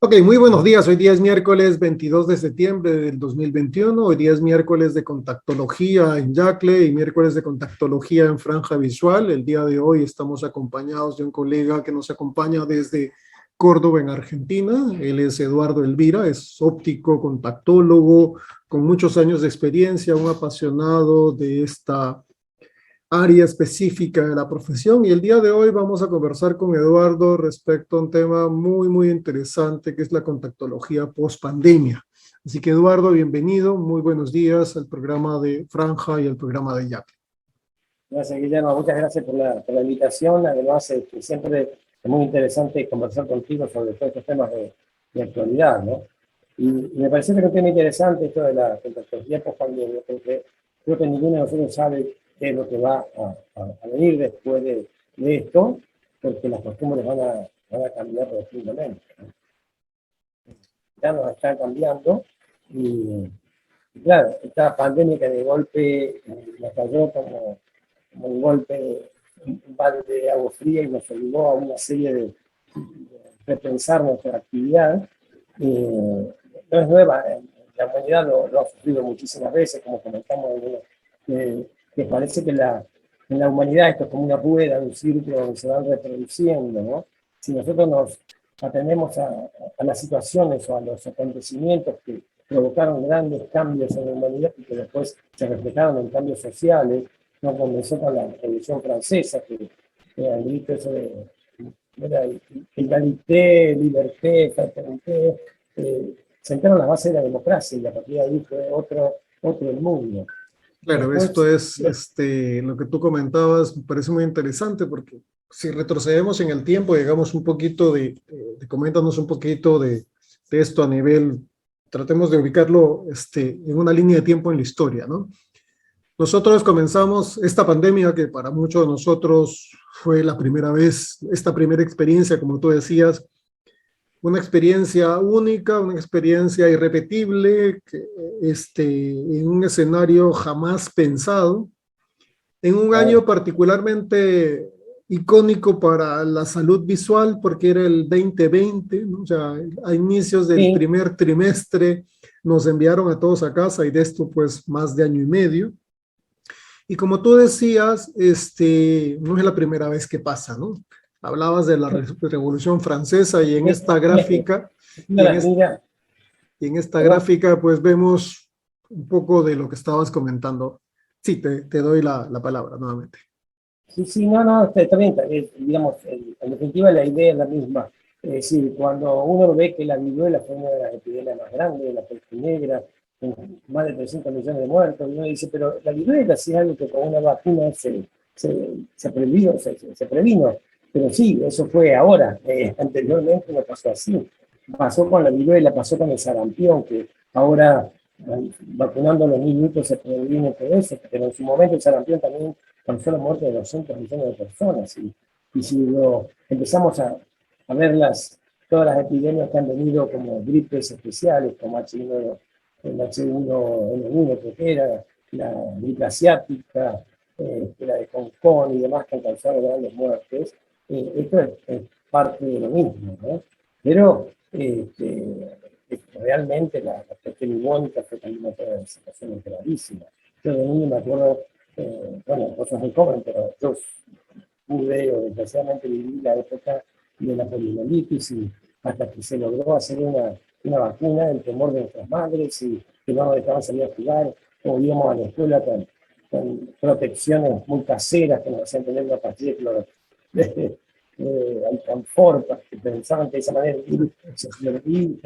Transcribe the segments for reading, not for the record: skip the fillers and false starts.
Ok, muy buenos días. Hoy día es miércoles 22 de septiembre del 2021. Hoy día es miércoles de contactología en Yacle y miércoles de contactología en Franja Visual. El día de hoy estamos acompañados de un colega que nos acompaña desde Córdoba, en Argentina. Él es Eduardo Elvira, es óptico, contactólogo, con muchos años de experiencia, un apasionado de esta área específica de la profesión. Y el día de hoy vamos a conversar con Eduardo respecto a un tema muy interesante que es la contactología post pandemia. Así que Eduardo, bienvenido, muy buenos días al programa de Franja y al programa de YAP. Gracias, Guillermo. Muchas gracias por la invitación. Además, siempre es muy interesante conversar contigo sobre todos estos temas de actualidad, ¿no? Y me parece que es un tema interesante esto de la contactología post-pandemia, porque creo que ninguno de nosotros sabe qué es lo que va a venir después de esto, porque las costumbres van a cambiar profundamente, ¿no? Ya nos están cambiando y claro, esta pandemia que de golpe nos cayó como un golpe, un balde de agua fría y nos obligó a una serie de repensar nuestra actividad. No es nueva, la humanidad lo ha sufrido muchísimas veces, como comentamos, que parece que en la humanidad esto es como una rueda, un círculo donde se van reproduciendo, ¿no? Si nosotros nos atendemos a las situaciones o a los acontecimientos que provocaron grandes cambios en la humanidad y que después se reflejaron en cambios sociales, no comenzó con la Revolución Francesa, que el grito eso de égalité, liberté, fraternité, sentaron las bases de la democracia y a partir de ahí fue otro el mundo. Claro, Después, esto es lo que tú comentabas, me parece muy interesante porque si retrocedemos en el tiempo, llegamos un poquito coméntanos un poquito de esto a nivel, tratemos de ubicarlo en una línea de tiempo en la historia, ¿no? Nosotros comenzamos esta pandemia que para muchos de nosotros fue la primera vez, esta primera experiencia, como tú decías, una experiencia única, una experiencia irrepetible, en un escenario jamás pensado, en un año particularmente icónico para la salud visual porque era el 2020, ¿no? O sea, a inicios del sí, primer trimestre nos enviaron a todos a casa y de esto pues más de año y medio. Y como tú decías, no es la primera vez que pasa, ¿no? Hablabas de la Revolución Francesa y en esta gráfica, y en, es, mira, y en esta perdón. gráfica pues vemos un poco de lo que estabas comentando. Sí, te doy la palabra nuevamente. Sí, no, está bien, digamos, en definitiva la idea es la misma. Es decir, cuando uno ve que la viruela fue una de las epidemias más grandes, la peste negra, con más de 300 millones de muertos, y uno dice, pero la viruela sí es algo que con una vacuna se previno, pero sí, eso fue ahora, anteriormente no pasó así. Pasó con la viruela, pasó con el sarampión, que ahora vacunando a los niñitos se previene todo eso, pero en su momento el sarampión también causó la muerte de 200 millones de personas. Y si empezamos a ver todas las epidemias que han venido como gripes especiales, como el H1N1 que era, la gripe asiática, la de Hong Kong y demás que han causado grandes muertes, esto es parte de lo mismo, ¿no? Pero realmente la peste bubónica fue también otra situación gravísima. Yo de niño me acuerdo, bueno, vos sos muy joven, pero yo pude, o desgraciadamente viví la época de la poliomielitis y hasta que se logró hacer una vacuna del temor de nuestras madres y que no nos dejaban salir a jugar, o íbamos a la escuela con protecciones muy caseras que nos hacían tener una pastilla de cloro. Alcanfor, que pensaban que de esa manera se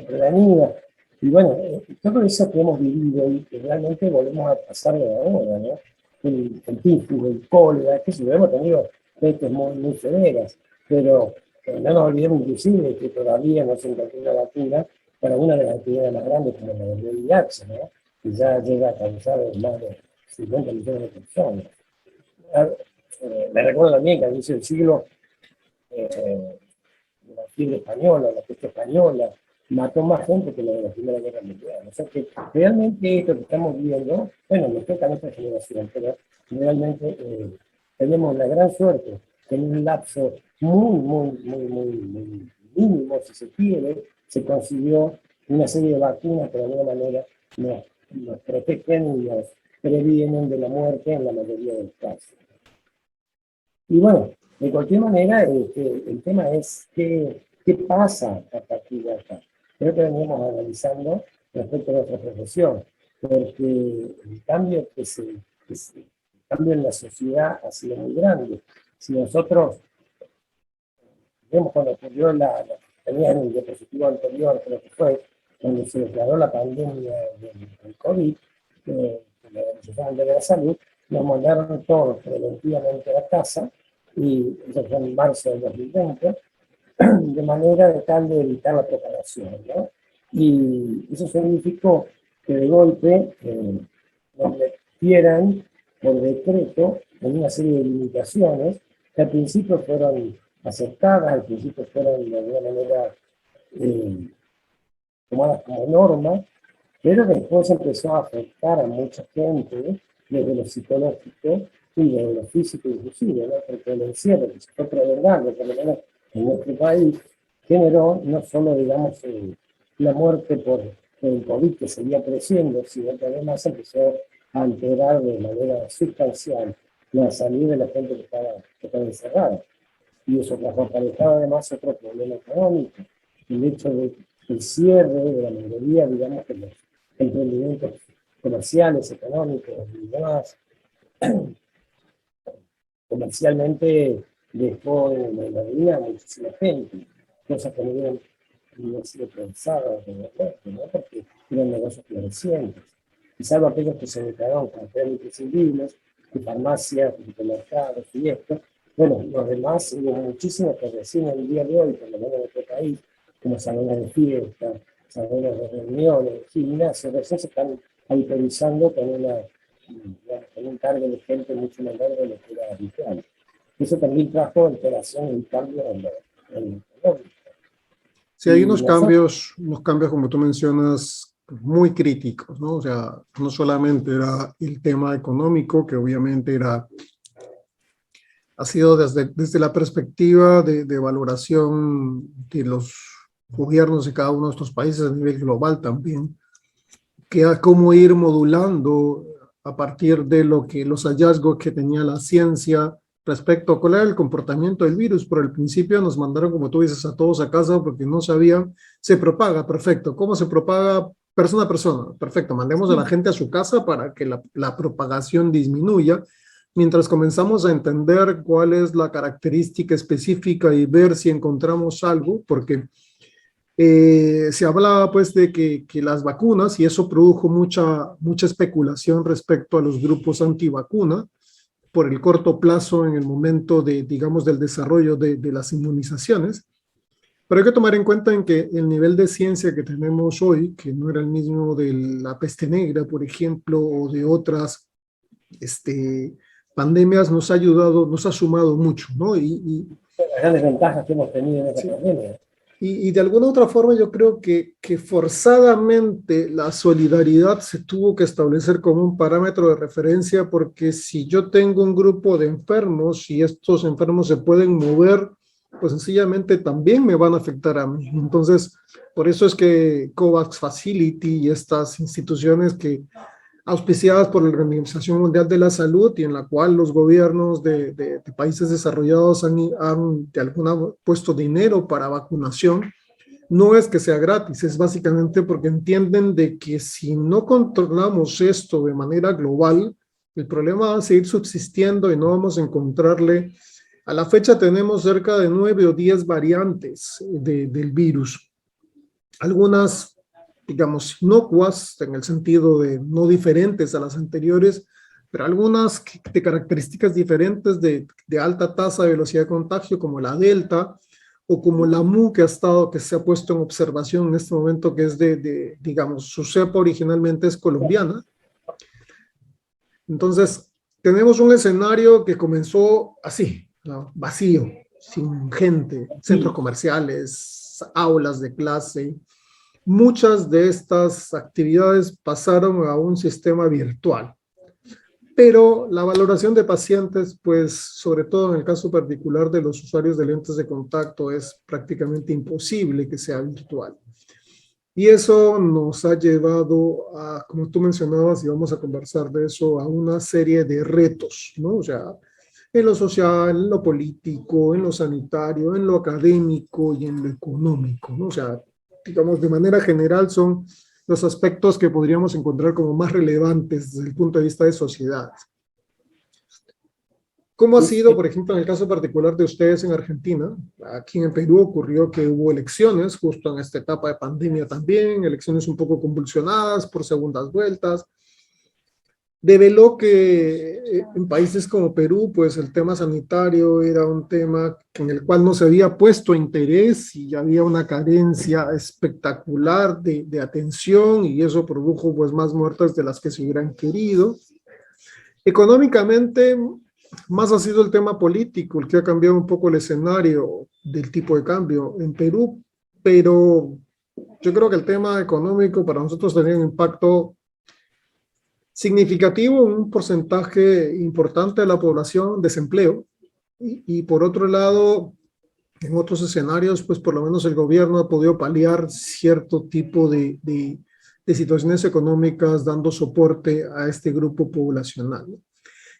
prevenía. Y bueno, todo eso que hemos vivido y que realmente volvemos a pasar de ahora, ¿no? El tifus, el cólera, que eso hemos tenido pestes muy severas, pero no nos olvidemos inclusive que todavía no se encontró una vacuna para una de las actividades más grandes como la del VIH, ¿no? Que ya llega a causar más de 50 millones de personas. Me recuerdo también que al inicio del siglo la fiebre española, la peste española, mató más gente que la de la Primera Guerra Mundial. O sea que realmente esto que estamos viendo, bueno, nos toca a nuestra generación, pero realmente tenemos la gran suerte que en un lapso muy mínimo, si se quiere, se consiguió una serie de vacunas que de alguna manera nos protegen y nos previenen de la muerte en la mayoría de los casos. Y bueno, de cualquier manera, el tema es qué pasa a partir de acá. Creo que venimos analizando respecto a nuestra profesión, porque el cambio el cambio en la sociedad ha sido muy grande. Si nosotros vemos cuando ocurrió tenía en el diapositivo anterior, creo que fue, cuando se declaró la pandemia del COVID, la Organización de la Salud, nos mandaron todos preventivamente a la casa, y eso fue en marzo del 2020, de manera de tal de evitar la propagación, ¿no? Y eso significó que de golpe nos metieran por decreto en una serie de limitaciones que al principio fueron aceptadas, al principio fueron de alguna manera tomadas como norma, pero después empezó a afectar a mucha gente, desde lo psicológico y desde lo físico inclusive, ¿no? Porque el encierro, que se fue prolongando, por lo menos en nuestro país, generó no solo, digamos, la muerte por el COVID que seguía creciendo, sino que además empezó a alterar de manera sustancial la salud de la gente que estaba encerrada. Y eso trajo aparejado además otro problema económico, el hecho del cierre de la mayoría, digamos, de los emprendimientos comerciales, económicos y demás. Comercialmente dejó en la avenida muchísima gente, cosas que no hubieran sido pensadas realmente, ¿no? Porque eran negocios florecientes. Y salvo aquellos que se declararon como imprescindibles, de farmacias, de supermercados y esto, bueno, los demás hubo muchísimos que recién el día de hoy, por lo menos en nuestro país, como salones de fiesta, salones de reuniones, gimnasios, recién se están autorizando con un cargo de gente mucho menor de lo que era habitual. Eso también trajo alteración y cambio en el económico. Sí, hay unos cambios, como tú mencionas, muy críticos, ¿no? O sea, no solamente era el tema económico, que obviamente ha sido desde la perspectiva de valoración de los gobiernos de cada uno de estos países a nivel global también, que cómo ir modulando a partir de los hallazgos que tenía la ciencia respecto a cuál era el comportamiento del virus. Por el principio nos mandaron, como tú dices, a todos a casa porque no sabían, se propaga, perfecto. ¿Cómo se propaga? Persona a persona, perfecto. Mandemos a la gente a su casa para que la propagación disminuya, mientras comenzamos a entender cuál es la característica específica y ver si encontramos algo, porque se hablaba pues de que las vacunas, y eso produjo mucha especulación respecto a los grupos antivacuna, por el corto plazo en el momento digamos, del desarrollo de las inmunizaciones. Pero hay que tomar en cuenta en que el nivel de ciencia que tenemos hoy, que no era el mismo de la peste negra, por ejemplo, o de otras pandemias, nos ha sumado mucho, ¿no? Las grandes ventajas que hemos tenido en esta pandemia. Y de alguna otra forma yo creo que forzadamente la solidaridad se tuvo que establecer como un parámetro de referencia, porque si yo tengo un grupo de enfermos y estos enfermos se pueden mover, pues sencillamente también me van a afectar a mí. Entonces, por eso es que COVAX Facility y estas instituciones que auspiciadas por la Organización Mundial de la Salud y en la cual los gobiernos de países desarrollados han de alguna puesto dinero para vacunación, no es que sea gratis, es básicamente porque entienden de que si no controlamos esto de manera global, el problema va a seguir subsistiendo y no vamos a encontrarle. A la fecha tenemos cerca de 9 o 10 variantes del virus. Algunas, digamos, inocuas, en el sentido de no diferentes a las anteriores, pero algunas de características diferentes de alta tasa de velocidad de contagio, como la Delta, o como la Mu que se ha puesto en observación en este momento, que es digamos, su cepa originalmente es colombiana. Entonces, tenemos un escenario que comenzó así, ¿no? Vacío, sin gente, centros comerciales, aulas de clase. Muchas de estas actividades pasaron a un sistema virtual, pero la valoración de pacientes, pues sobre todo en el caso particular de los usuarios de lentes de contacto, es prácticamente imposible que sea virtual. Y eso nos ha llevado a, como tú mencionabas, y vamos a conversar de eso, a una serie de retos, ¿no? O sea, en lo social, en lo político, en lo sanitario, en lo académico y en lo económico, ¿no? O sea, digamos, de manera general son los aspectos que podríamos encontrar como más relevantes desde el punto de vista de sociedades. ¿Cómo ha sido, por ejemplo, en el caso particular de ustedes en Argentina? Aquí en Perú ocurrió que hubo elecciones justo en esta etapa de pandemia también, elecciones un poco convulsionadas por segundas vueltas. Develó que en países como Perú, pues el tema sanitario era un tema en el cual no se había puesto interés y había una carencia espectacular de atención y eso produjo pues más muertes de las que se hubieran querido. Económicamente, más ha sido el tema político, el que ha cambiado un poco el escenario del tipo de cambio en Perú, pero yo creo que el tema económico para nosotros tenía un impacto significativo, un porcentaje importante de la población desempleo, y por otro lado, en otros escenarios, pues por lo menos el gobierno ha podido paliar cierto tipo de situaciones económicas dando soporte a este grupo poblacional.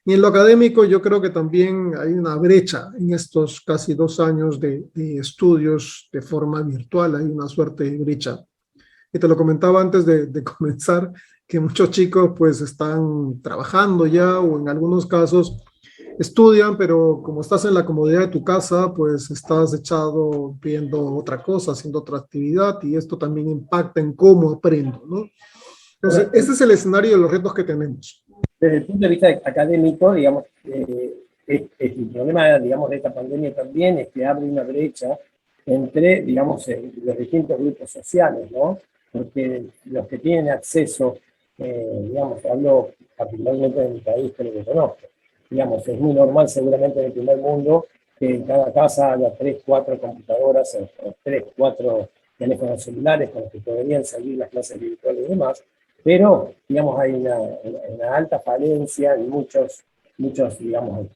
Y en lo académico yo creo que también hay una brecha en estos casi 2 años de estudios de forma virtual, hay una suerte de brecha. Y te lo comentaba antes de comenzar, que muchos chicos pues están trabajando ya o en algunos casos estudian, pero como estás en la comodidad de tu casa, pues estás echado viendo otra cosa, haciendo otra actividad y esto también impacta en cómo aprendo, ¿no? Entonces, este es el escenario de los retos que tenemos. Desde el punto de vista académico, digamos, el problema, digamos, de esta pandemia también es que abre una brecha entre, digamos, los distintos grupos sociales, ¿no? Porque los que tienen acceso, digamos, hablo particularmente de mi país, que lo que conozco, digamos, es muy normal seguramente en el primer mundo que en cada casa haya 3, 4 computadoras o 3, 4 teléfonos celulares con los que podrían salir las clases virtuales y demás, pero, digamos, hay una alta falencia en digamos,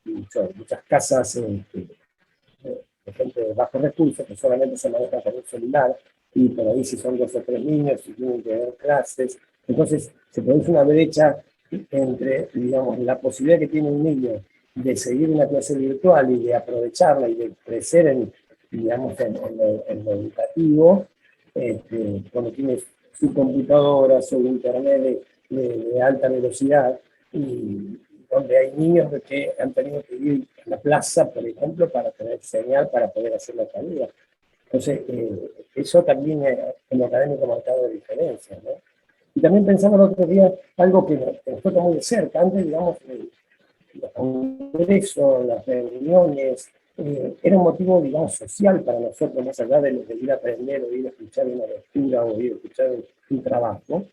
muchas casas de gente de bajos recursos que solamente se manejan con un celular y por ahí si son 2 o 3 niños y tienen que ver clases. Entonces se produce una brecha entre, digamos, la posibilidad que tiene un niño de seguir una clase virtual y de aprovecharla y de crecer digamos, en lo educativo, cuando tiene su computadora, su internet de alta velocidad, y donde hay niños que han tenido que ir a la plaza, por ejemplo, para tener señal para poder hacer la tarea. Entonces, eso también en lo académico ha marcado diferencia, ¿no? Y también pensaba el otro día algo que nos toca muy de cerca. Antes, digamos, los congresos, las reuniones, era un motivo, digamos, social para nosotros, más allá de ir a aprender o ir a escuchar una lectura o ir a escuchar un trabajo.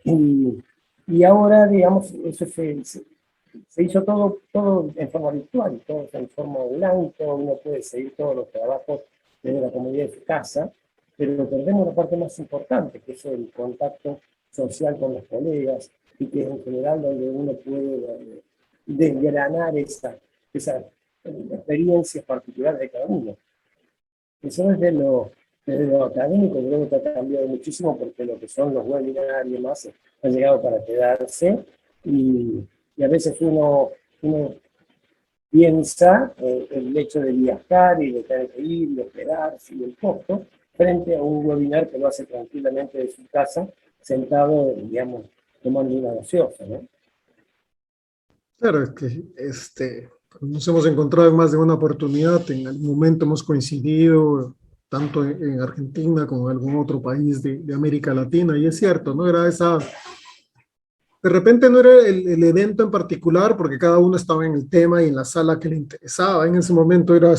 Y ahora, digamos, eso se hizo todo en forma virtual, todo en forma online, uno puede seguir todos los trabajos desde la comodidad de su casa, pero perdemos la parte más importante, que es el contacto social con los colegas, y que es en general donde uno puede desgranar esa experiencia particular de cada uno. Eso desde lo académico creo que ha cambiado muchísimo porque lo que son los webinars y demás han llegado para quedarse y a veces uno piensa el hecho de viajar y de tener que ir y hospedarse y el costo frente a un webinar que lo hace tranquilamente de su casa sentado, digamos, tomando una gaseosa, ¿no? Claro, es que nos hemos encontrado en más de una oportunidad, en algún momento hemos coincidido tanto en Argentina como en algún otro país de América Latina, y es cierto, ¿no? Era de repente no era el evento en particular, porque cada uno estaba en el tema y en la sala que le interesaba, en ese momento era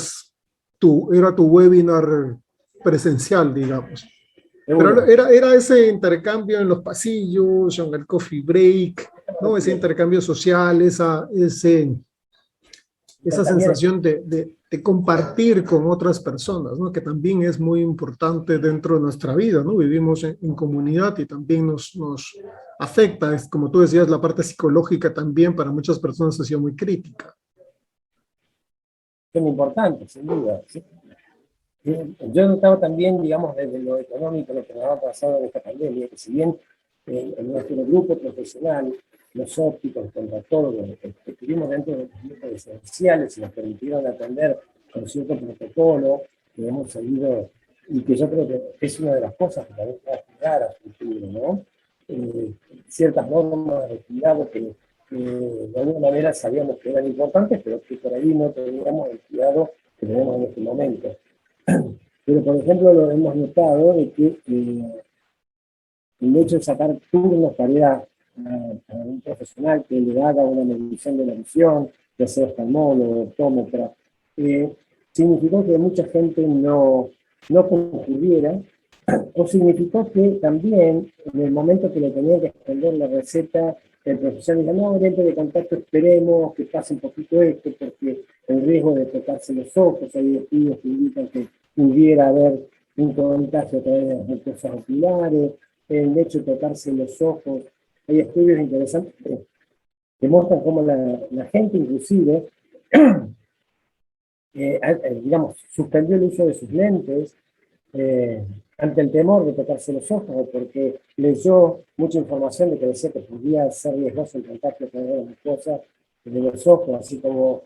tu webinar presencial, digamos. Pero era ese intercambio en los pasillos, en el coffee break, ¿no? Ese intercambio social, esa sensación de compartir con otras personas, ¿no? Que también es muy importante dentro de nuestra vida, ¿no? Vivimos en comunidad y también nos afecta, es, como tú decías, la parte psicológica también para muchas personas ha sido muy crítica. Son importantes, sin duda. ¿Sí? Yo he notado también, digamos, desde lo económico, lo que nos ha pasado en esta pandemia, que si bien en nuestro grupo profesional, los ópticos, los contratólogos, que estuvimos dentro de los grupos esenciales y nos permitieron atender con cierto protocolo que hemos seguido y que yo creo que es una de las cosas que también va a llegar a futuro, ¿no? Ciertas normas de cuidado que de alguna manera sabíamos que eran importantes, pero que por ahí no teníamos el cuidado que tenemos en este momento. Pero, por ejemplo, lo hemos notado de que el hecho de sacar turnos para ir a un profesional que le haga una medición de la visión, ya sea oftalmólogo, optómetra, significó que mucha gente no concurriera, o significó que también en el momento que le tenían que extender la receta, el profesor dijo, no, lente de contacto, esperemos que pase un poquito esto, porque el riesgo de tocarse los ojos, hay estudios que indican que pudiera haber un contagio a través de las mucosas oculares, el hecho de tocarse los ojos. Hay estudios interesantes que muestran cómo la gente inclusive, digamos, suspendió el uso de sus lentes ante el temor de tocarse los ojos o porque leyó mucha información de que decía que podía ser riesgoso el contacto con las mucosas de los ojos, así como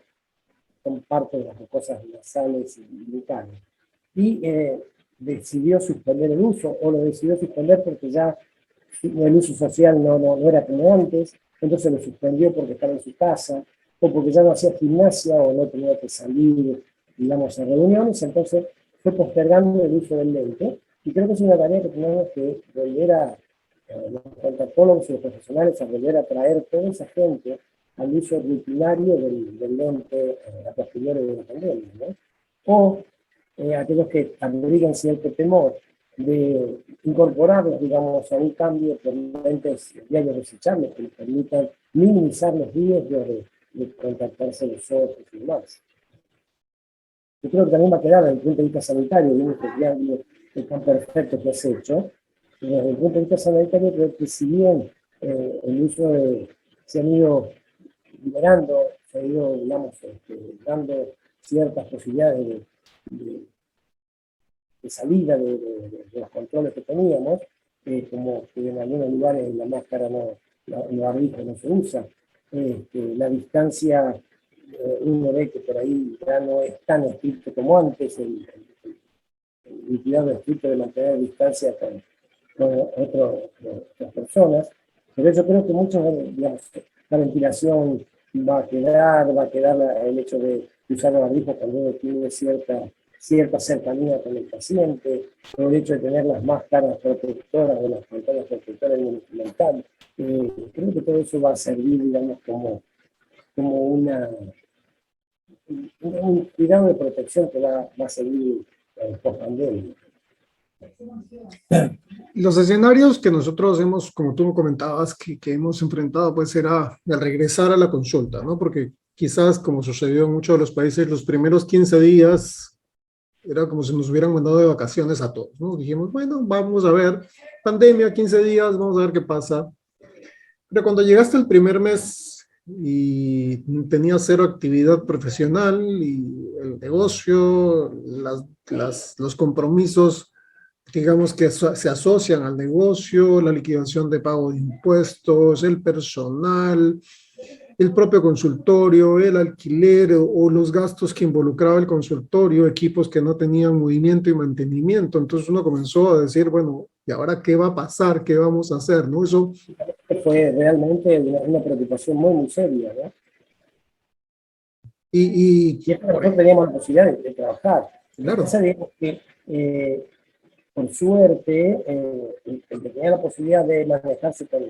son parte de las mucosas nasales y bucales. Y decidió suspender el uso, o lo decidió suspender porque ya el uso social no era como antes, entonces lo suspendió porque estaba en su casa, o porque ya no hacía gimnasia o no tenía que salir, digamos, a reuniones, entonces fue postergando el uso del lente, y creo que es una tarea que tenemos que volver a, los contactólogos y los profesionales, a volver a traer toda esa gente al uso rutinario del lente a posteriori de la pandemia, ¿no? O aquellos que abrigan cierto temor de incorporarlos, digamos, a un cambio por lentes diarios desechables que les permitan minimizar los riesgos de contactarse los ojos y demás. Yo creo que también va a quedar desde el punto de vista sanitario, viendo este triángulo tan perfecto que has hecho, desde el punto de vista sanitario creo que si bien el uso se han ido liberando, se ha ido, digamos, dando ciertas posibilidades de salida de los controles que teníamos, como que en algunos lugares la máscara el barbijo no se usa, la distancia, uno ve que por ahí ya no es tan estricto como antes, el cuidado estricto de mantener distancia con otras personas, pero yo creo que muchos, digamos, la ventilación va a quedar el hecho de usar el barbijo cuando uno tiene cierta cercanía con el paciente, o el hecho de tener las máscaras protectoras o las pantallas protectoras en el instrumental. Creo que todo eso va a servir, digamos, como un cuidado de protección que va a seguir post pandemia. Los escenarios que nosotros hemos, como tú comentabas, que hemos enfrentado, pues era el regresar a la consulta, ¿no? Porque quizás, como sucedió en muchos de los países, los primeros 15 días era como si nos hubieran mandado de vacaciones a todos, ¿no? Dijimos, bueno, vamos a ver, pandemia, 15 días, vamos a ver qué pasa. Pero cuando llegaste el primer mes y tenías cero actividad profesional y el negocio, los compromisos, digamos que se asocian al negocio, la liquidación de pago de impuestos, el personal, el propio consultorio, el alquiler o los gastos que involucraba el consultorio, equipos que no tenían movimiento y mantenimiento. Entonces uno comenzó a decir, bueno, ¿y ahora qué va a pasar? ¿Qué vamos a hacer? ¿No? Eso fue realmente una preocupación muy seria, ¿no? Y nosotros teníamos la posibilidad de trabajar. Claro. Entonces, digamos que, por suerte, el que tenía la posibilidad de manejarse con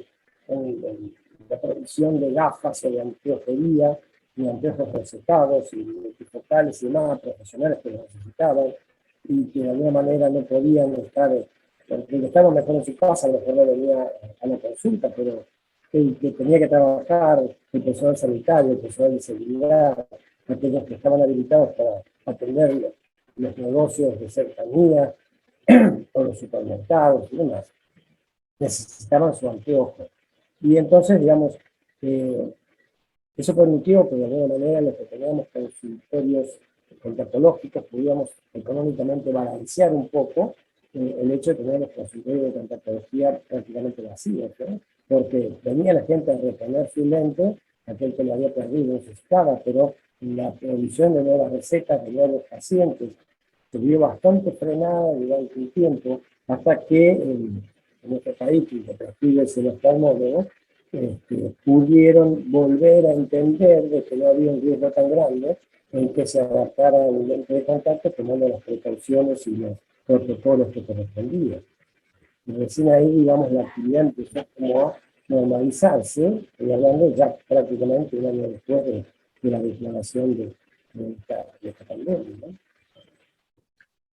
la provisión de gafas o de anteojería, y anteojos recetados y multifocales y demás, profesionales que lo necesitaban y que de alguna manera no podían estar, porque estaban mejor en su casa, a lo mejor no venía a la consulta, pero el que tenía que trabajar, el personal sanitario, el personal de seguridad, aquellos que estaban habilitados atender los negocios de cercanía o los supermercados y demás, necesitaban su anteojo. Y entonces, digamos, eso permitió que de alguna manera los que teníamos consultorios contactológicos pudiéramos económicamente balancear un poco el hecho de tener los consultorios de contactología prácticamente vacíos, ¿no? Porque venía la gente a reponer su lente, aquel que lo había perdido necesitaba, pero la provisión de nuevas recetas, de nuevos pacientes, se vio bastante frenada durante un tiempo, hasta que en nuestro país, y lo prescribe el oftalmólogo, pudieron volver a entender de que no había un riesgo tan grande en que se adaptara un lente de contacto tomando las precauciones y los protocolos que correspondían. Y recién ahí, digamos, la actividad empezó como a normalizarse, y hablando ya prácticamente un año después de la declaración de esta pandemia, ¿no?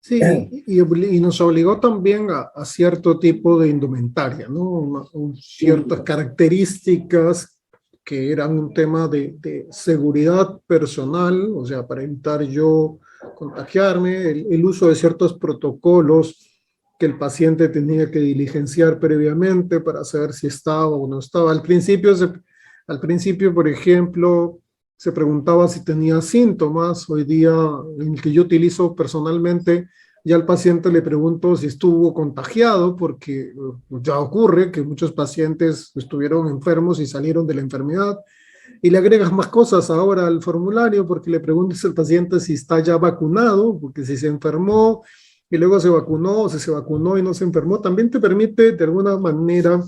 Sí, y nos obligó también a cierto tipo de indumentaria, ¿no? Ciertas características que eran un tema de seguridad personal, o sea, para evitar yo contagiarme, el uso de ciertos protocolos que el paciente tenía que diligenciar previamente para saber si estaba o no estaba. Al principio, por ejemplo, se preguntaba si tenía síntomas. Hoy día, en el que yo utilizo personalmente, ya al paciente le pregunto si estuvo contagiado, porque ya ocurre que muchos pacientes estuvieron enfermos y salieron de la enfermedad, y le agregas más cosas ahora al formulario, porque le preguntas al paciente si está ya vacunado, porque si se enfermó y luego se vacunó, o si se vacunó y no se enfermó, también te permite de alguna manera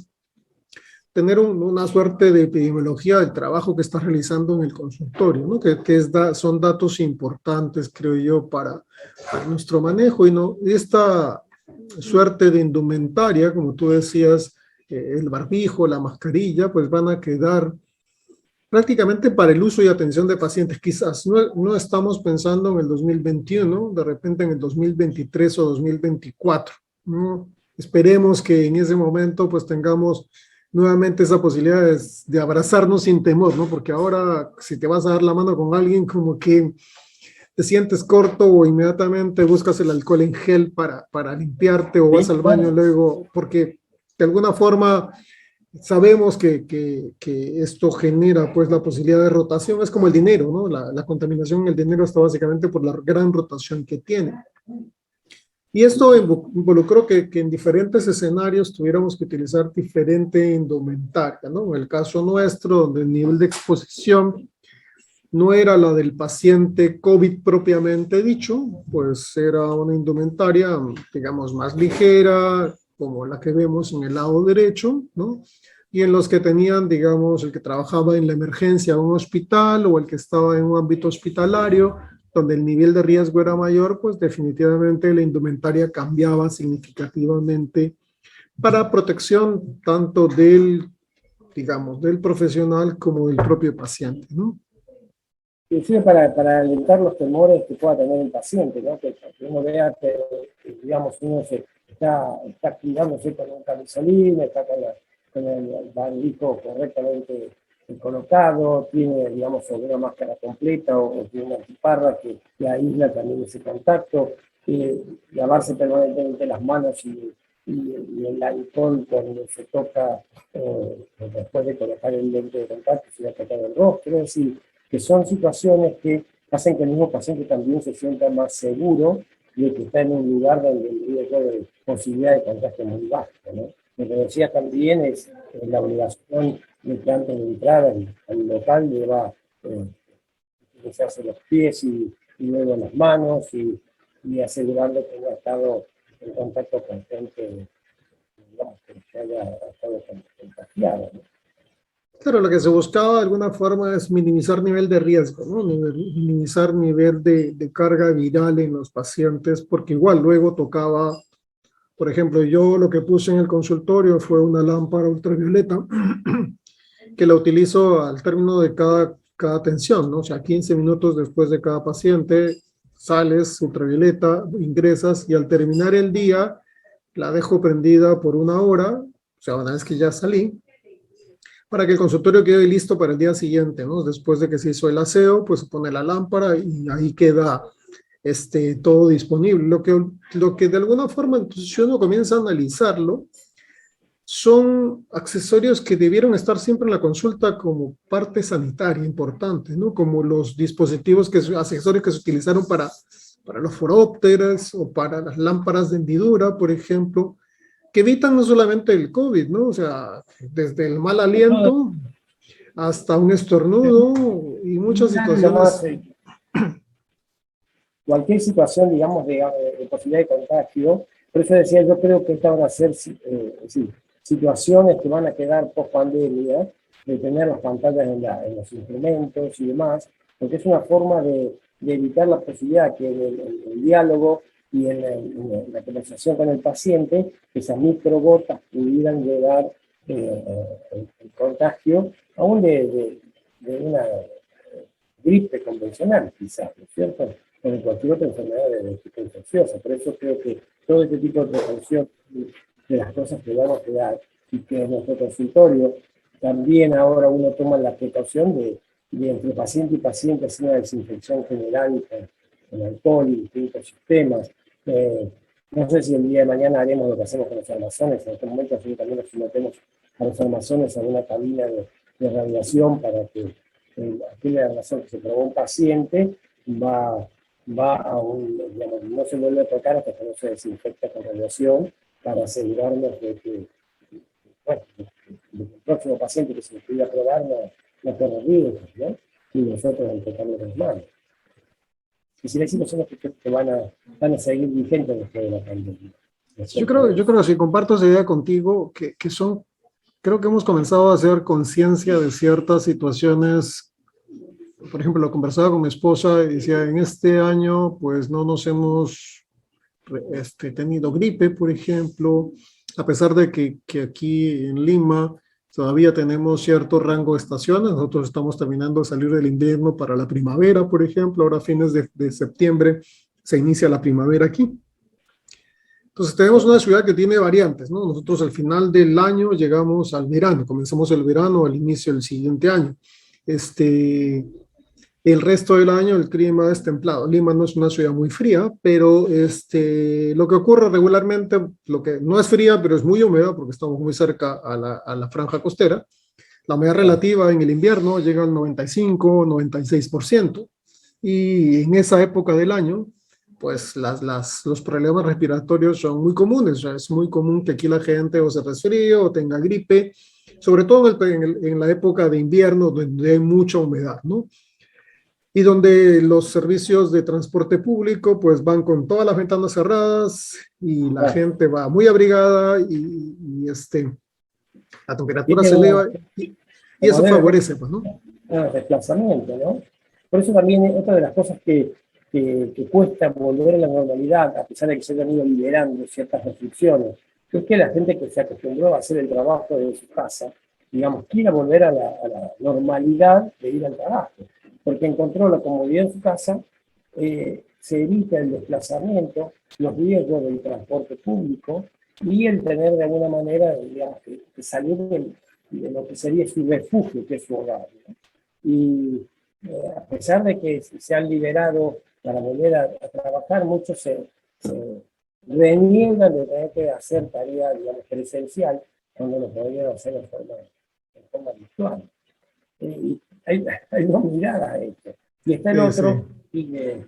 tener una suerte de epidemiología del trabajo que estás realizando en el consultorio, ¿no? Son datos importantes, creo yo, para nuestro manejo, y esta suerte de indumentaria, como tú decías, el barbijo, la mascarilla, pues van a quedar prácticamente para el uso y atención de pacientes. Quizás no estamos pensando en el 2021, de repente en el 2023 o 2024, ¿no? Esperemos que en ese momento pues tengamos nuevamente esa posibilidad de abrazarnos sin temor, ¿no? Porque ahora si te vas a dar la mano con alguien, como que te sientes corto, o inmediatamente buscas el alcohol en gel para limpiarte, o vas al baño luego, porque de alguna forma sabemos que esto genera pues la posibilidad de rotación. Es como el dinero, ¿no? La contaminación en el dinero está básicamente por la gran rotación que tiene. Y esto involucró que en diferentes escenarios tuviéramos que utilizar diferente indumentaria, ¿no? En el caso nuestro, donde el nivel de exposición no era la del paciente COVID propiamente dicho, pues era una indumentaria, digamos, más ligera, como la que vemos en el lado derecho, ¿no? Y en los que tenían, digamos, el que trabajaba en la emergencia de un hospital, o el que estaba en un ámbito hospitalario, donde el nivel de riesgo era mayor, pues definitivamente la indumentaria cambiaba significativamente para protección tanto digamos, del profesional como del propio paciente, ¿no? Inclusive para alentar los temores que pueda tener el paciente, ¿no? Que uno vea que digamos, uno está cuidándose con un camisolín, está con el barbijo correctamente colocado, tiene, digamos, una máscara completa, o tiene una antiparra que aísla también ese contacto, lavarse permanentemente las manos y el alcohol cuando se toca, después de colocar el lente de contacto, se va a tocar el rostro. Es decir, que son situaciones que hacen que el mismo paciente también se sienta más seguro de que está en un lugar donde el riesgo de posibilidad de contagio es muy bajo, ¿no? Lo que decía también es la obligación de que antes de entrar al local deba utilizarse los pies y luego las manos, y asegurando que no ha estado en contacto con gente, digamos, que haya estado contagiado, ¿no? Claro, lo que se buscaba de alguna forma es minimizar nivel de riesgo, ¿no? Minimizar nivel de carga viral en los pacientes, porque igual luego tocaba, por ejemplo, yo lo que puse en el consultorio fue una lámpara ultravioleta que la utilizo al término de cada atención, ¿no? O sea, 15 minutos después de cada paciente, sales ultravioleta, ingresas, y al terminar el día la dejo prendida por 1 hora, o sea, una vez que ya salí, para que el consultorio quede listo para el día siguiente, ¿no? Después de que se hizo el aseo, pues se pone la lámpara y ahí queda todo disponible. Lo que de alguna forma, entonces, si uno comienza a analizarlo, son accesorios que debieron estar siempre en la consulta como parte sanitaria importante, ¿no? Como los dispositivos, accesorios que se utilizaron para los forópteros o para las lámparas de hendidura, por ejemplo, que evitan no solamente el COVID, ¿no? O sea, desde el mal aliento hasta un estornudo y muchas situaciones. Cualquier situación, digamos, de posibilidad de contagio. Por eso decía, yo creo que estas van a ser situaciones que van a quedar post pandemia, de tener las pantallas en los instrumentos y demás, porque es una forma de evitar la posibilidad que en el diálogo y en la conversación con el paciente, esas microgotas pudieran llevar el contagio, aún de una gripe convencional, quizás, ¿no es cierto? O de cualquier otra enfermedad de tipo infecciosa. Por eso creo que todo este tipo de precaución de las cosas que vamos a dar, y que en nuestro consultorio también ahora uno toma la precaución de entre paciente y paciente hacer una desinfección general con alcohol y distintos sistemas. No sé si el día de mañana haremos lo que hacemos con los armazones. En este momento nosotros también nos sometemos a los armazones a una cabina de radiación para que aquella armazón que se probó un paciente va a digamos, no se vuelve a tocar hasta que no se desinfecta con radiación, para asegurarnos de que, bueno, el próximo paciente que se le pudiera probar no corre riesgos, ¿no? Y nosotros al tocarlo con las manos. Y si las situaciones que van a seguir vigentes después de la pandemia. Yo creo que sí, comparto esa idea contigo, creo que hemos comenzado a hacer conciencia de ciertas situaciones. Por ejemplo, lo conversaba con mi esposa y decía, en este año pues no nos hemos tenido gripe, por ejemplo, a pesar de que aquí en Lima todavía tenemos cierto rango de estaciones. Nosotros estamos terminando de salir del invierno para la primavera, por ejemplo. Ahora a fines de septiembre se inicia la primavera aquí. Entonces tenemos una ciudad que tiene variantes, ¿no? Nosotros al final del año llegamos al verano, comenzamos el verano al inicio del siguiente año. El resto del año el clima es templado. Lima no es una ciudad muy fría, pero lo que ocurre regularmente, lo que no es fría, pero es muy húmeda, porque estamos muy cerca a la franja costera. La humedad relativa en el invierno llega al 95, 96%. Y en esa época del año, pues los problemas respiratorios son muy comunes. O sea, es muy común que aquí la gente o se resfríe o tenga gripe, sobre todo en la época de invierno, donde hay mucha humedad, ¿no? Y donde los servicios de transporte público pues van con todas las ventanas cerradas y la gente va muy abrigada y la temperatura se eleva y eso favorece, pues, ¿no? Desplazamiento, ¿no? Por eso también otra de las cosas que cuesta volver a la normalidad, a pesar de que se han ido liberando ciertas restricciones, es que la gente que se acostumbró a hacer el trabajo desde su casa, digamos, quiera volver a la normalidad de ir al trabajo, porque encontró la comodidad en su casa, se evita el desplazamiento, los riesgos del transporte público y el tener de alguna manera, digamos, que salir de lo que sería su refugio, que es su hogar, ¿no? Y a pesar de que se han liberado para volver a trabajar, muchos se reniegan de tener que hacer tarea, digamos, presencial, cuando lo podrían hacer en forma virtual. Y hay dos miradas a esto. Y está el otro, que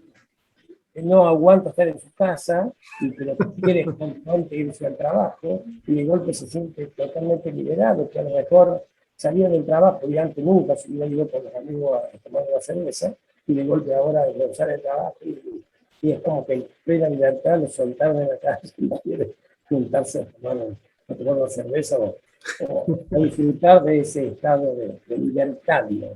no aguanta estar en su casa y que lo que quiere es constante irse al trabajo, y de golpe se siente totalmente liberado, que a lo mejor salía del trabajo y antes nunca se iba yo con los amigos a tomar una cerveza, y de golpe ahora regresar el trabajo y es como que plena libertad lo soltaron en la calle y quiere juntarse a tomar una cerveza o a disfrutar de ese estado de libertad, ¿no?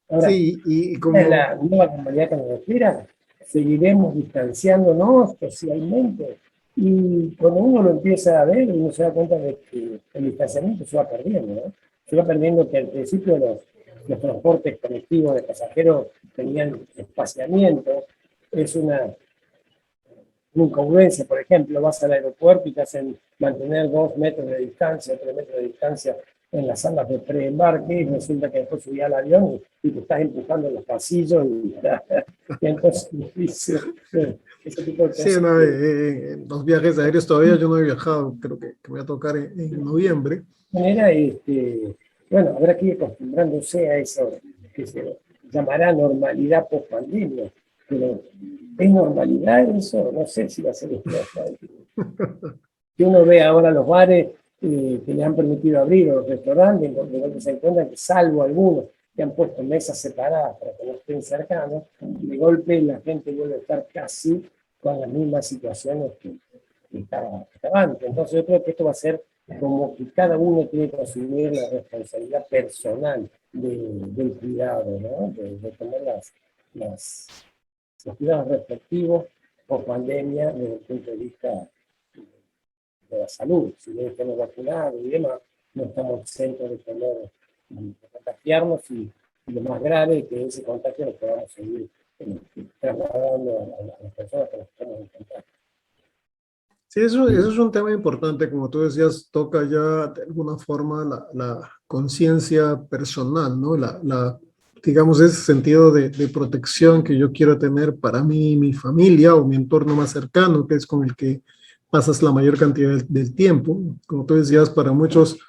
Ahora, sí, y como en la nueva normalidad que nos espera, seguiremos distanciándonos socialmente, y cuando uno lo empieza a ver, uno se da cuenta de que el distanciamiento se va perdiendo, ¿no? Se va perdiendo, que al principio los transportes colectivos de pasajeros tenían espaciamiento. Es una incongruencia, por ejemplo, vas al aeropuerto y te hacen mantener 2 metros de distancia, 3 metros de distancia en las salas de preembarque y resulta que después subía al avión y te estás empujando en los pasillos y entonces ese tipo de Sí, cosas. no, en los viajes aéreos todavía yo no he viajado, creo que me va a tocar en noviembre. Manera, bueno, habrá que ir acostumbrándose a eso que se llamará normalidad post-pandemia, pero ¿es normalidad eso? No sé si va a ser esto. Que uno ve ahora los bares que le han permitido abrir, o los restaurantes, donde se encuentran que salvo algunos que han puesto mesas separadas para que no estén cercanos, de golpe la gente vuelve a estar casi con las mismas situaciones que estaba antes. Entonces yo creo que esto va a ser como que cada uno tiene que asumir la responsabilidad personal del cuidado, ¿no? De tomar los cuidados respectivos por pandemia desde el punto de vista de la salud. Si bien estamos vacunados y demás, no estamos exentos de contagiarnos y lo más grave que ese contagio lo podamos seguir trasladando a las personas que nos estamos en contacto. Sí, eso es un tema importante, como tú decías, toca ya de alguna forma la conciencia personal, ¿no? Digamos, ese sentido de protección que yo quiero tener para mí, mi familia o mi entorno más cercano, que es con el que pasas la mayor cantidad del tiempo. Como tú decías, para muchos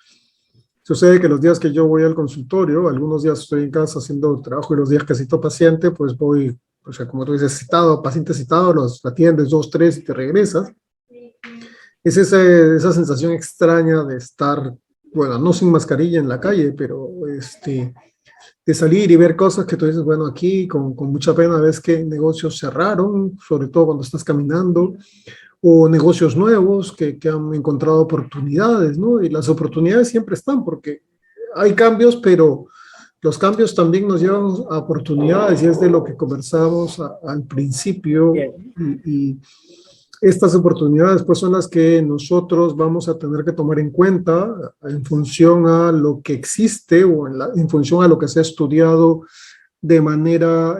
sucede que los días que yo voy al consultorio, algunos días estoy en casa haciendo trabajo y los días que cito paciente, pues voy, o sea, como tú dices, citado, paciente citado, los atiendes dos, tres y te regresas. Es esa sensación extraña de estar, bueno, no sin mascarilla en la calle, pero de salir y ver cosas que tú dices, bueno, aquí con mucha pena ves que negocios cerraron, sobre todo cuando estás caminando, o negocios nuevos que han encontrado oportunidades, ¿no? Y las oportunidades siempre están porque hay cambios, pero los cambios también nos llevan a oportunidades y es de lo que conversamos al principio Bien. y estas oportunidades pues son las que nosotros vamos a tener que tomar en cuenta en función a lo que existe o en función a lo que se ha estudiado de manera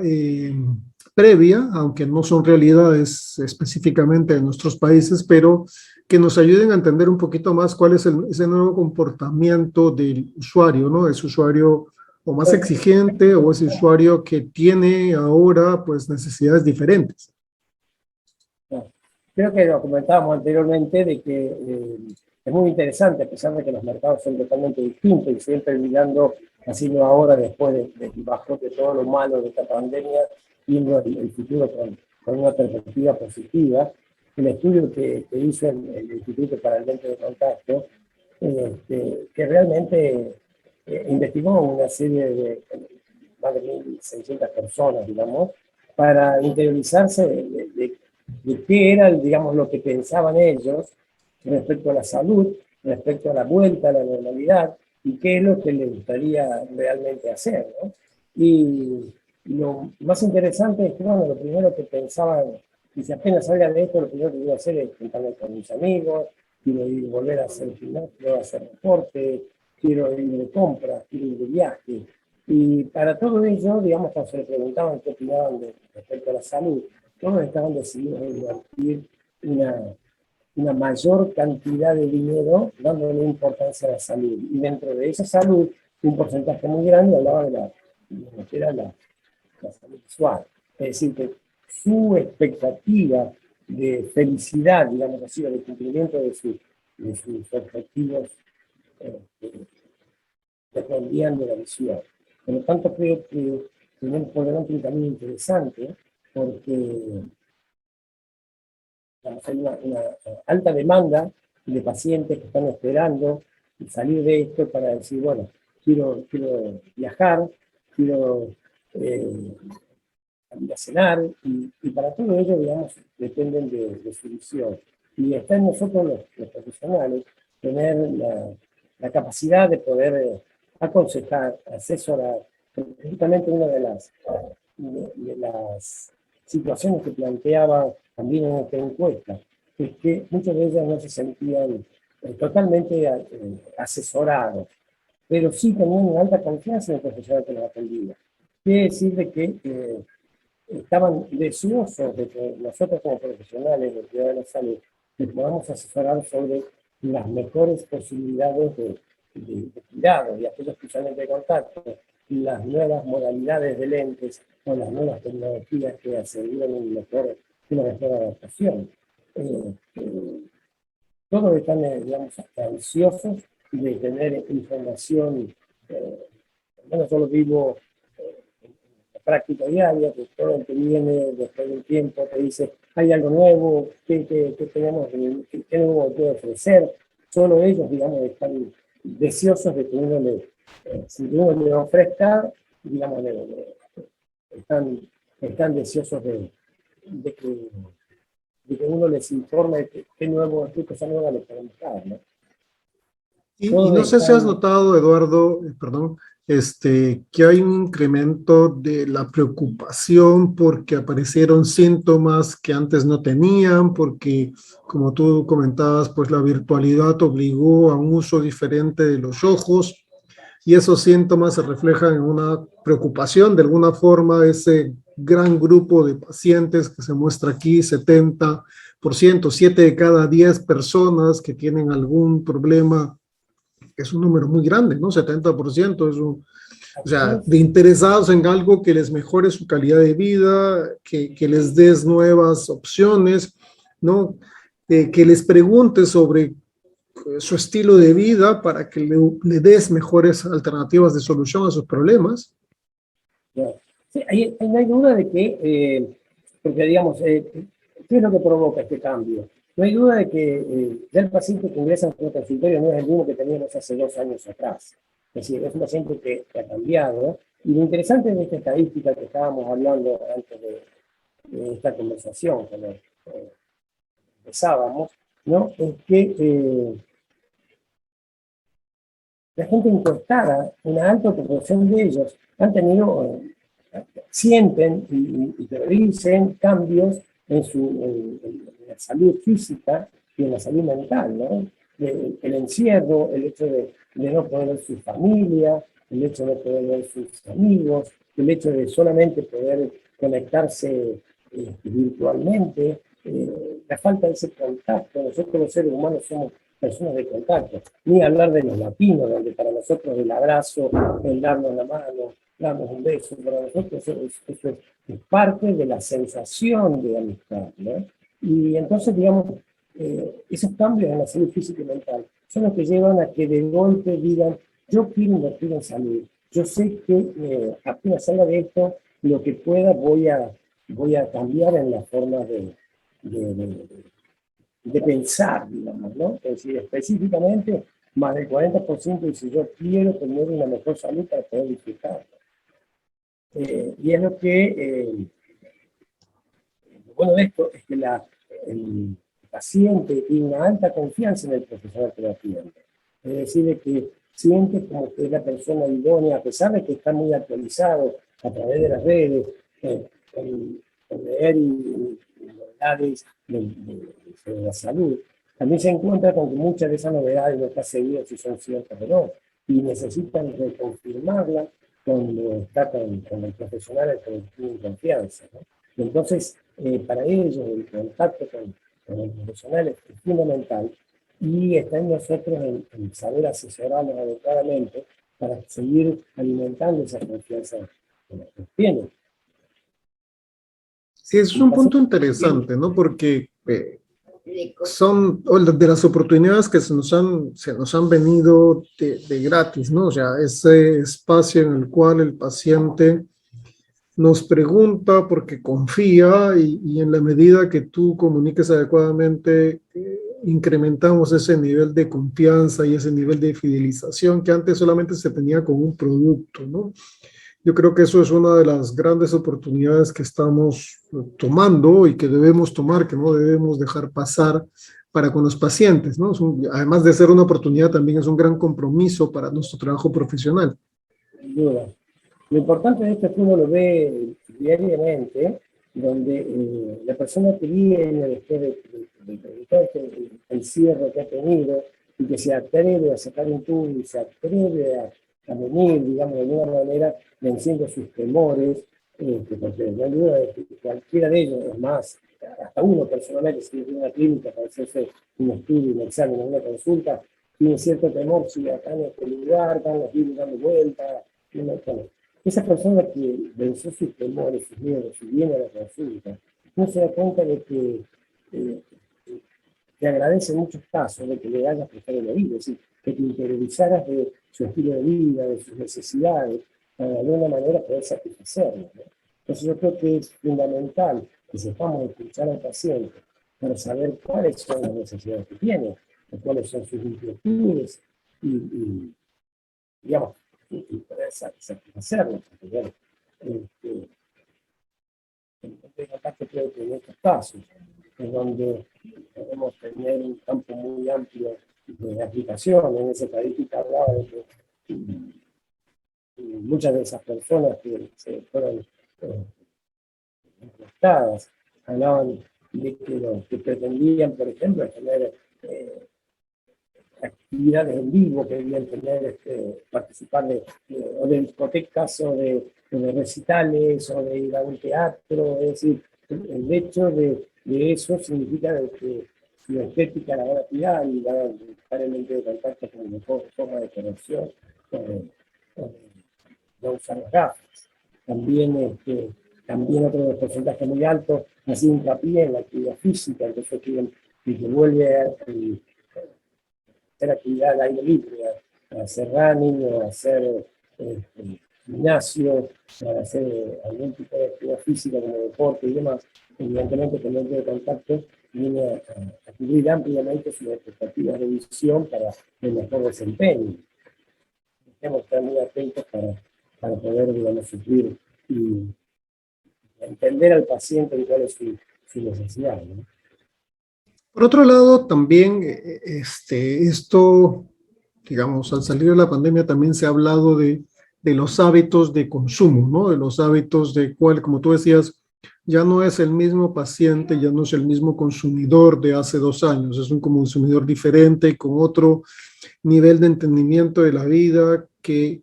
previa, aunque no son realidades específicamente de nuestros países, pero que nos ayuden a entender un poquito más cuál es ese nuevo comportamiento del usuario, ¿no? Ese usuario o más exigente o ese usuario que tiene ahora pues necesidades diferentes. Creo que lo comentábamos anteriormente de que es muy interesante, a pesar de que los mercados son totalmente distintos y siempre mirando, así no ahora, después del bajón de todo lo malo de esta pandemia, viendo el futuro con una perspectiva positiva. El estudio que hizo el Instituto para el Lente de Contacto, que realmente investigó una serie de más de 1.600 personas, digamos, para interiorizarse de qué era, digamos, lo que pensaban ellos respecto a la salud, respecto a la vuelta a la normalidad y qué es lo que les gustaría realmente hacer, ¿no? Y lo más interesante es que, bueno, lo primero que pensaban, y si apenas salga de esto, lo primero que voy a hacer es juntarme con mis amigos, quiero ir, volver a hacer gimnasio, a hacer deporte, quiero ir de compras, quiero ir de viaje. Y para todo ello, digamos, cuando se le preguntaban qué opinaban respecto a la salud, todos estaban decididos a invertir una mayor cantidad de dinero dándole importancia a la salud. Y dentro de esa salud, un porcentaje muy grande hablaba de lo que era la salud visual. Es decir, que su expectativa de felicidad, digamos así, o de cumplimiento de sus objetivos dependían de la visión. Por lo tanto, creo que tenemos por delante un camino interesante porque hay una alta demanda de pacientes que están esperando salir de esto para decir, bueno, quiero viajar, quiero salir a cenar, y para todo ello, digamos, dependen de su visión. Y está en nosotros los profesionales tener la capacidad de poder aconsejar, asesorar, porque justamente una de las situaciones que planteaba también en esta encuesta, es que muchas de ellas no se sentían totalmente asesorados, pero sí tenían una alta confianza en el profesional que los atendía. Quiere decir de que estaban deseosos de que nosotros como profesionales de cuidado de la salud les podamos asesorar sobre las mejores posibilidades de cuidado y aquellos que usan lentes de contacto, las nuevas modalidades de lentes o las nuevas tecnologías que aseguran una mejor adaptación. Todos están, digamos, ansiosos de tener información. Bueno, yo lo vivo en la práctica diaria, que todo el que viene después de un tiempo te dice, hay algo nuevo, ¿qué tenemos, qué nuevo puede ofrecer? Solo ellos, digamos, están deseosos de que uno si uno le ofrezca, digamos, están deseosos de que uno les informe qué cosa nueva les podemos dar, ¿no? Y no sé si has notado, Eduardo, perdón, que hay un incremento de la preocupación porque aparecieron síntomas que antes no tenían, porque, como tú comentabas, pues la virtualidad obligó a un uso diferente de los ojos y esos síntomas se reflejan en una preocupación. De alguna forma, ese gran grupo de pacientes que se muestra aquí, 70%, 7 de cada 10 personas que tienen algún problema, es un número muy grande, ¿no? 70% es un, o sea, de interesados en algo que les mejore su calidad de vida, que les des nuevas opciones, ¿no? Que les preguntes sobre su estilo de vida para que le des mejores alternativas de solución a sus problemas. Sí, no hay duda de que, porque digamos, ¿qué es lo que provoca este cambio? No hay duda de que ya el paciente que ingresa en nuestro consultorio no es el mismo que teníamos hace 2 años atrás. Es decir, es un paciente que ha cambiado. Y lo interesante de esta estadística que estábamos hablando antes de esta conversación, cuando empezábamos, ¿no? Es que la gente encuestada, una alta proporción de ellos, han tenido, sienten y dicen cambios en la salud física y en la salud mental, ¿no? El encierro, el hecho de no poder ver su familia, el hecho de no poder ver sus amigos, el hecho de solamente poder conectarse virtualmente, la falta de ese contacto. Nosotros los seres humanos somos personas de contacto, ni hablar de los latinos, donde para nosotros el abrazo, el darnos la mano, darnos un beso, para nosotros eso es parte de la sensación de amistad, ¿no? Y entonces, digamos, esos cambios en la salud física y mental son los que llevan a que de golpe digan, yo quiero invertir en salud, yo sé que apenas salga de esto, lo que pueda voy a cambiar en la forma de pensar, digamos, ¿no? Es decir, específicamente, más del 40% dice, yo quiero tener una mejor salud para poder disfrutar. Y es lo que, lo bueno de esto es que el paciente tiene una alta confianza en el profesional que lo atiende. Es decir, de que siente como que es la persona idónea, a pesar de que está muy actualizado a través de las redes, con leer y novedades de la salud, también se encuentra con que muchas de esas novedades no está seguido si son ciertas o no, y necesitan reconfirmarlas cuando está con el profesional al que tienen confianza, ¿no? Y entonces, para ellos, el contacto con el profesional es fundamental y está en nosotros en saber asesorarlos adecuadamente para seguir alimentando esa confianza que tienen. Sí, es un punto interesante, ¿no? Porque son de las oportunidades que se nos han venido de gratis, ¿no? O sea, ese espacio en el cual el paciente nos pregunta porque confía y en la medida que tú comuniques adecuadamente, incrementamos ese nivel de confianza y ese nivel de fidelización que antes solamente se tenía con un producto, ¿no? Yo creo que eso es una de las grandes oportunidades que estamos tomando y que debemos tomar, que no debemos dejar pasar para con los pacientes, ¿no? Además de ser una oportunidad, también es un gran compromiso para nuestro trabajo profesional. Sin duda. Lo importante de esto es que uno lo ve diariamente, donde la persona que viene después de todo el cierre que ha tenido y que se atreve a sacar un tubo y se atreve a venir, digamos, de alguna manera, venciendo sus temores, porque no hay duda de que cualquiera de ellos, es más, hasta uno personalmente, si tiene una clínica para hacerse un estudio, un examen, una consulta, tiene cierto temor, si acá en este lugar, están los virus dando vueltas, esa persona que venció sus temores, sus miedos, y viene a la consulta, no se da cuenta de que te agradece en muchos casos de que le hayas prestado la vida, es decir, que te interiorizaras de su estilo de vida, de sus necesidades, para de alguna manera poder satisfacerlas, ¿no? Entonces yo creo que es fundamental que sepamos escuchar al paciente para saber cuáles son las necesidades que tiene, o cuáles son sus inquietudes, digamos, y poder satisfacerlas. Porque, bueno, el contacto creo que en estos casos, en donde podemos tener un campo muy amplio de aplicación. En esa estadística hablaba de que muchas de esas personas que se fueron encuestadas hablaban de que los que pretendían, por ejemplo, tener actividades en vivo, querían tener, participar o de discotecas o de recitales o de ir a un teatro. Es decir, el hecho de eso significa de que su estética la van a tirar y van a buscar el lente de contacto como mejor forma de conexión o de no usar las gafas. También, también otro de los porcentajes muy altos ha sido hincapié en la actividad física, entonces que vuelve a hacer actividad al aire libre, a hacer running o a hacer gimnasio, a hacer algún tipo de actividad física como deporte y demás. Evidentemente que el lente de contacto viene a cubrir ampliamente sus expectativas de visión para el mejor desempeño. Tenemos que estar muy atentos para poder, digamos, suplir y entender al paciente y cuál es su necesidad, ¿no? Por otro lado, también esto, digamos, al salir de la pandemia también se ha hablado de los hábitos de consumo, ¿no? De los hábitos de cuál, como tú decías, ya no es el mismo paciente, ya no es el mismo consumidor de hace 2 años, es un consumidor diferente, con otro nivel de entendimiento de la vida, que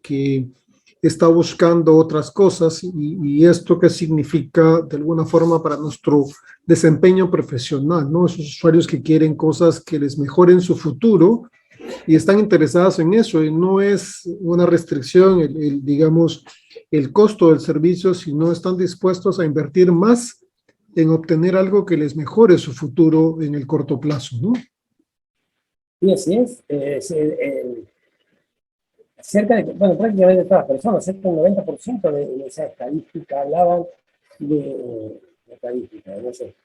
está buscando otras cosas y esto qué significa de alguna forma para nuestro desempeño profesional, ¿no? Esos usuarios que quieren cosas que les mejoren su futuro y están interesados en eso, y no es una restricción, digamos, el costo del servicio, sino están dispuestos a invertir más en obtener algo que les mejore su futuro en el corto plazo, ¿no? Y así es. Cerca de, bueno, prácticamente todas las personas, cerca del 90% de esa estadística hablaban de estadística, de ese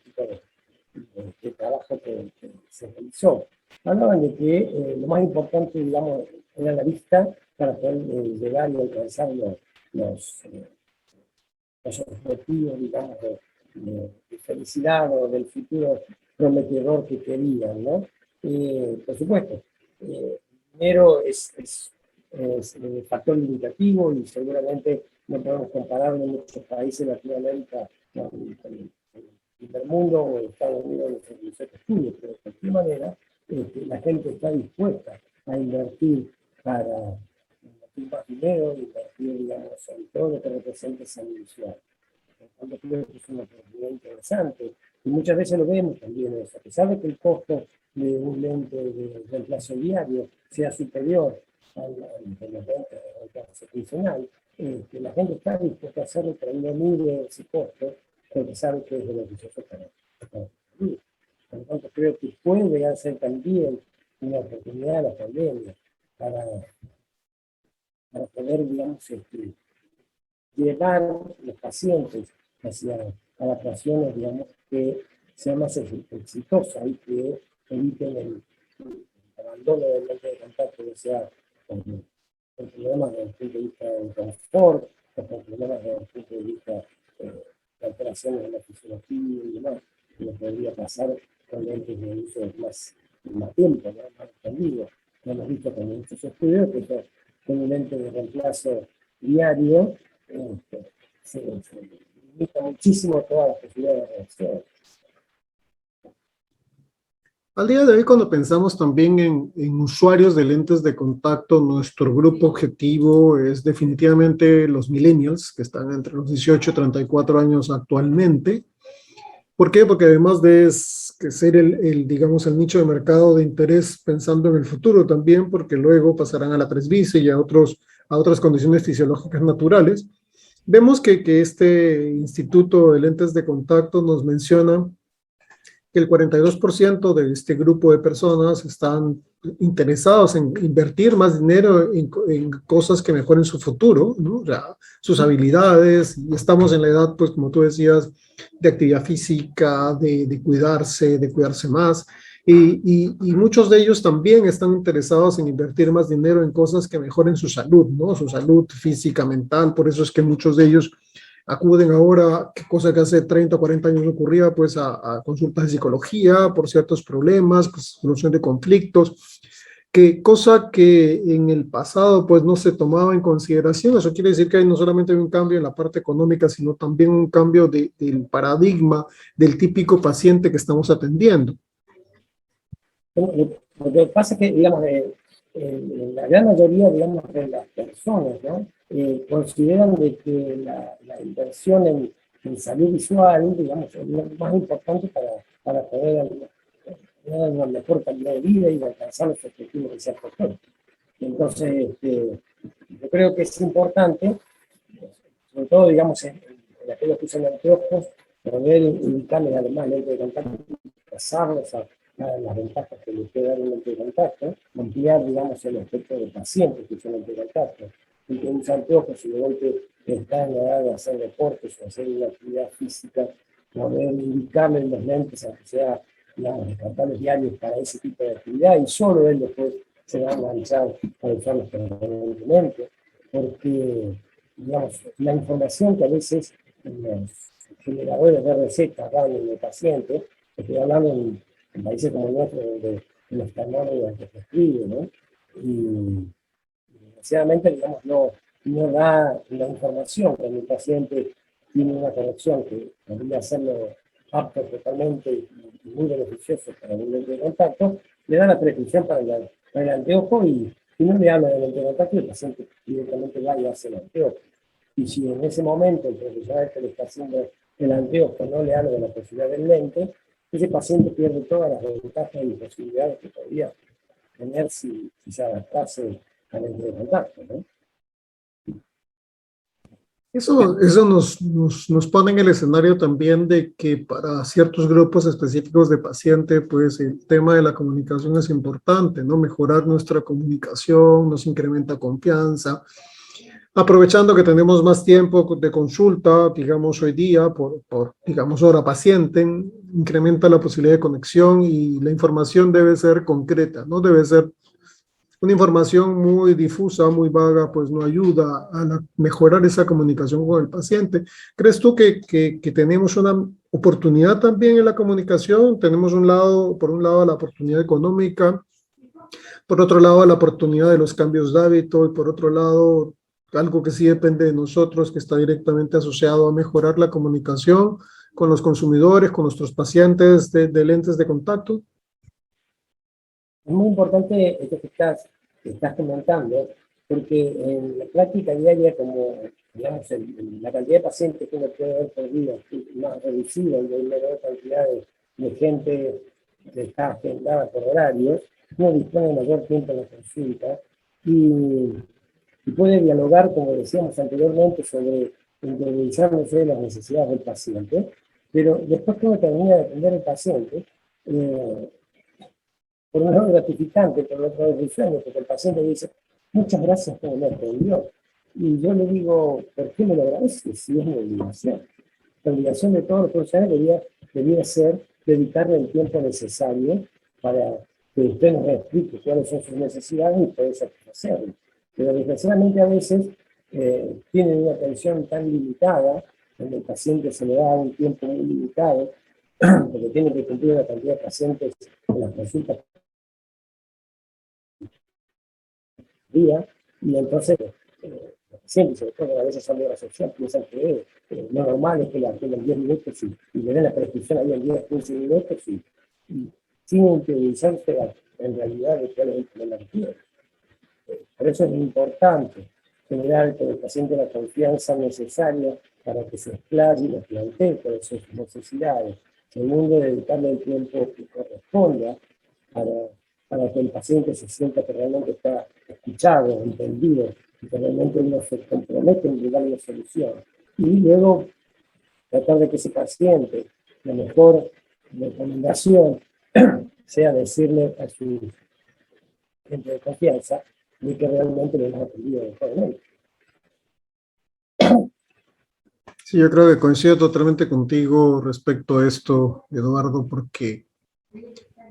tipo de trabajo que se realizó. Hablaban de que lo más importante, digamos, era la vista para poder llegar y alcanzar los objetivos, digamos, de felicidad o del futuro prometedor que querían, ¿no? Por supuesto, dinero es un factor limitativo y seguramente no podemos comparar en muchos países de Latinoamérica con el primer mundo o Estados Unidos en los estudios, pero de cualquier manera la gente está dispuesta a invertir para invertir más dinero, invertir, digamos, en todo lo que representa esa visual. Por tanto, creo que es una oportunidad interesante y muchas veces lo vemos también eso, a pesar de que el costo de un lente de reemplazo diario sea superior al de los lentes de reemplazo funcional, que la gente está dispuesta a hacerlo, pero no mide ese costo porque sabe que es beneficioso para la salud. Por lo tanto, creo que puede ser también una oportunidad la pandemia para poder, digamos, llevar los pacientes hacia adaptaciones, digamos, que sean más exitosas y que eviten el abandono del lente de contacto, ya sea con problemas desde el punto de vista del confort, o con problemas desde el punto de vista de alteraciones de la fisiología y demás, que lo podría pasar con lentes de uso más tiempo, ¿no? Más extendido. Lo hemos visto con muchos estudios que con un lente de reemplazo diario se limita muchísimo todas las posibilidades de reacción. Al día de hoy, cuando pensamos también en usuarios de lentes de contacto, nuestro grupo objetivo es definitivamente los millennials, que están entre los 18 y 34 años actualmente. ¿Por qué? Porque además de que ser digamos, el nicho de mercado de interés pensando en el futuro también, porque luego pasarán a la presbicia y a otras condiciones fisiológicas naturales, vemos que este Instituto de Lentes de Contacto nos menciona que el 42% de este grupo de personas están interesados en invertir más dinero en cosas que mejoren su futuro, ¿no? O sea, sus habilidades, y estamos en la edad, pues como tú decías, de actividad física, de cuidarse más, y muchos de ellos también están interesados en invertir más dinero en cosas que mejoren su salud, ¿no? Su salud física, mental, por eso es que muchos de ellos acuden ahora, cosa que hace 30 o 40 años ocurría, pues a consultas de psicología por ciertos problemas, pues, solución de conflictos, que cosa que en el pasado pues no se tomaba en consideración. Eso quiere decir que hay no solamente hay un cambio en la parte económica, sino también un cambio del paradigma del típico paciente que estamos atendiendo. Lo que pasa es que, digamos, la gran mayoría, digamos, de las personas, ¿no? Consideran de que la inversión en salud visual, digamos, es lo más importante para poder tener una mejor calidad de vida y alcanzar los objetivos que se proponen. Entonces, yo creo que es importante, sobre todo, digamos, en aquellos que usan anteojos, poder indicarles además lentes de contacto, pasarlos a las ventajas que le puede dar un lente de contacto, ampliar, digamos, el efecto de pacientes que usan lente de contacto. Y que usan anteojos y de golpe está en la edad de hacer deportes o hacer una actividad física, poder indicarle los lentes, aunque sea, digamos, descartables diarios para ese tipo de actividad, y solo él después se va a enganchar para usarlos permanentemente, porque, digamos, la información que a veces los generadores de recetas dan en el paciente, estoy hablando en países como el nuestro, donde los tamaños que se escriben, ¿no? Y desgraciadamente, digamos, no da la información cuando el paciente tiene una corrección que podría hacerlo apto totalmente y muy beneficioso para el lente de contacto, le da la prescripción para el anteojo y no le habla del lente de contacto y el paciente directamente va y hace el anteojo. Y si en ese momento el profesional que le está haciendo el anteojo no le habla de la posibilidad del lente, ese paciente pierde todas las ventajas y posibilidades que podría tener si se adaptase al lente de contacto, ¿no? Eso nos pone en el escenario también de que para ciertos grupos específicos de paciente, pues el tema de la comunicación es importante, ¿no? Mejorar nuestra comunicación nos incrementa confianza. Aprovechando que tenemos más tiempo de consulta, digamos hoy día, digamos hora paciente, incrementa la posibilidad de conexión y la información debe ser concreta, no debe ser una información muy difusa, muy vaga, pues no ayuda a mejorar esa comunicación con el paciente. ¿Crees tú que tenemos una oportunidad también en la comunicación? Tenemos por un lado la oportunidad económica, por otro lado la oportunidad de los cambios de hábito y por otro lado algo que sí depende de nosotros, que está directamente asociado a mejorar la comunicación con los consumidores, con nuestros pacientes de lentes de contacto? Es muy importante esto que estás comentando, porque en la práctica diaria, como digamos, la cantidad de pacientes que uno puede ver por día es más reducida y hay menor cantidad de gente que está agendada por horarios, uno dispone de mayor tiempo en la consulta y puede dialogar, como decíamos anteriormente, sobre interiorizar las necesidades del paciente, pero después que uno termina de atender al paciente, por un lado gratificante, por otro lado risueño, porque el paciente dice, muchas gracias por me atendió. Y yo le digo, ¿por qué me lo agradeces? Si es mi obligación. La obligación de todos los profesionales debería ser dedicarle el tiempo necesario para que usted nos explique cuáles son sus necesidades y poder satisfacerlas. Pero desgraciadamente a veces tienen una atención tan limitada, donde el paciente se le da un tiempo muy limitado, porque tiene que cumplir una cantidad de pacientes en las consultas día, y entonces los pacientes, sobre todo a veces son de la sección, piensan que lo normal es que la atiendan 10 minutos y le den la prescripción ahí en 10, 15 minutos y sin interiorizarse en realidad de cuál es el problema que tiene. Por eso es importante generar con el paciente la confianza necesaria para que se explaye y le plantee cuáles son sus necesidades. segundo, dedicarle el tiempo que corresponda para, para que el paciente se sienta que realmente está escuchado, entendido, y que realmente uno se compromete en darle una solución. Y luego tratar de que ese paciente, la mejor recomendación sea decirle a su gente de confianza de que realmente lo hemos atendido mejormente. Sí, yo creo que coincido totalmente contigo respecto a esto, Eduardo, porque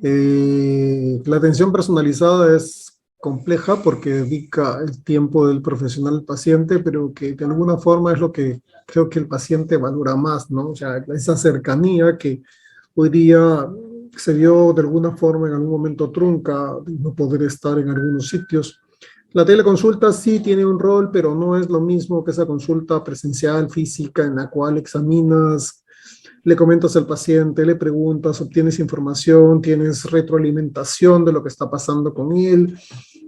la atención personalizada es compleja porque dedica el tiempo del profesional al paciente, pero que de alguna forma es lo que creo que el paciente valora más, ¿no? O sea, esa cercanía que hoy día se vio de alguna forma en algún momento trunca, de no poder estar en algunos sitios. La teleconsulta sí tiene un rol, pero no es lo mismo que esa consulta presencial, física, en la cual examinas, le comentas al paciente, le preguntas, obtienes información, tienes retroalimentación de lo que está pasando con él,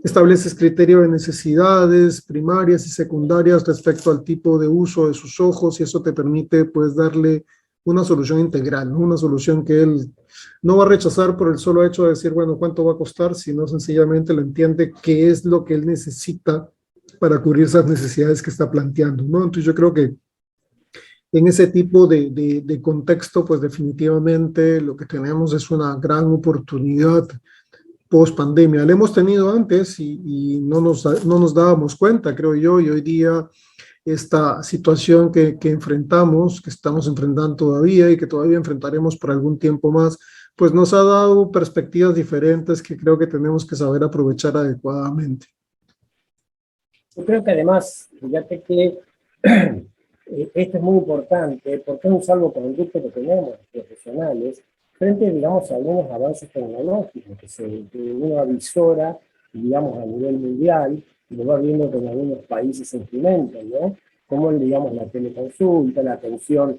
estableces criterio de necesidades primarias y secundarias respecto al tipo de uso de sus ojos y eso te permite pues darle una solución integral, ¿no? Una solución que él no va a rechazar por el solo hecho de decir, bueno, ¿cuánto va a costar? Sino sencillamente lo entiende qué es lo que él necesita para cubrir esas necesidades que está planteando, ¿no? Entonces yo creo que en ese tipo de contexto, pues definitivamente lo que tenemos es una gran oportunidad post pandemia. La hemos tenido antes y no nos dábamos cuenta, creo yo, y hoy día esta situación que enfrentamos, que estamos enfrentando todavía y que todavía enfrentaremos por algún tiempo más, pues nos ha dado perspectivas diferentes que creo que tenemos que saber aprovechar adecuadamente. Yo creo que además, fíjate que esto es muy importante porque es un salvoconducto que tenemos profesionales frente, digamos, a algunos avances tecnológicos que uno avisora, digamos, a nivel mundial, y lo va viendo que en algunos países se implementan, ¿no? Como, digamos, la teleconsulta, la atención,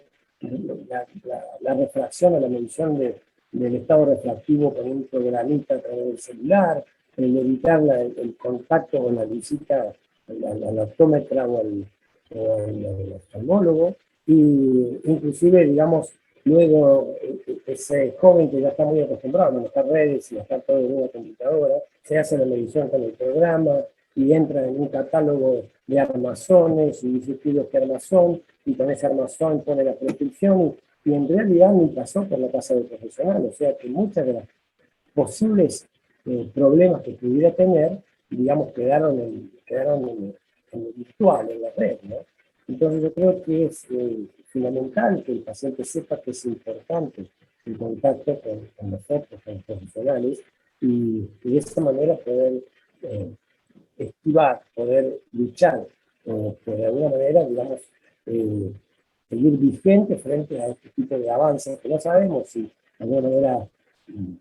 la refracción o la medición del estado refractivo con un programita a través del celular, el evitar el contacto con la visita al optómetra o al oftalmólogo, y inclusive, digamos, luego ese joven que ya está muy acostumbrado a manejar redes y a estar todo en una computadora, se hace la medición con el programa y entra en un catálogo de armazones y dice qué armazón, y con ese armazón pone la prescripción y en realidad ni pasó por la casa del profesional, o sea que muchas de las posibles problemas que pudiera tener, digamos, quedaron en lo virtual, en la red, ¿no? Entonces yo creo que es fundamental que el paciente sepa que es importante el contacto con nosotros, con los profesionales, y de esa manera poder esquivar, poder luchar, que de alguna manera, digamos, seguir vigente frente a este tipo de avances que no sabemos si de alguna manera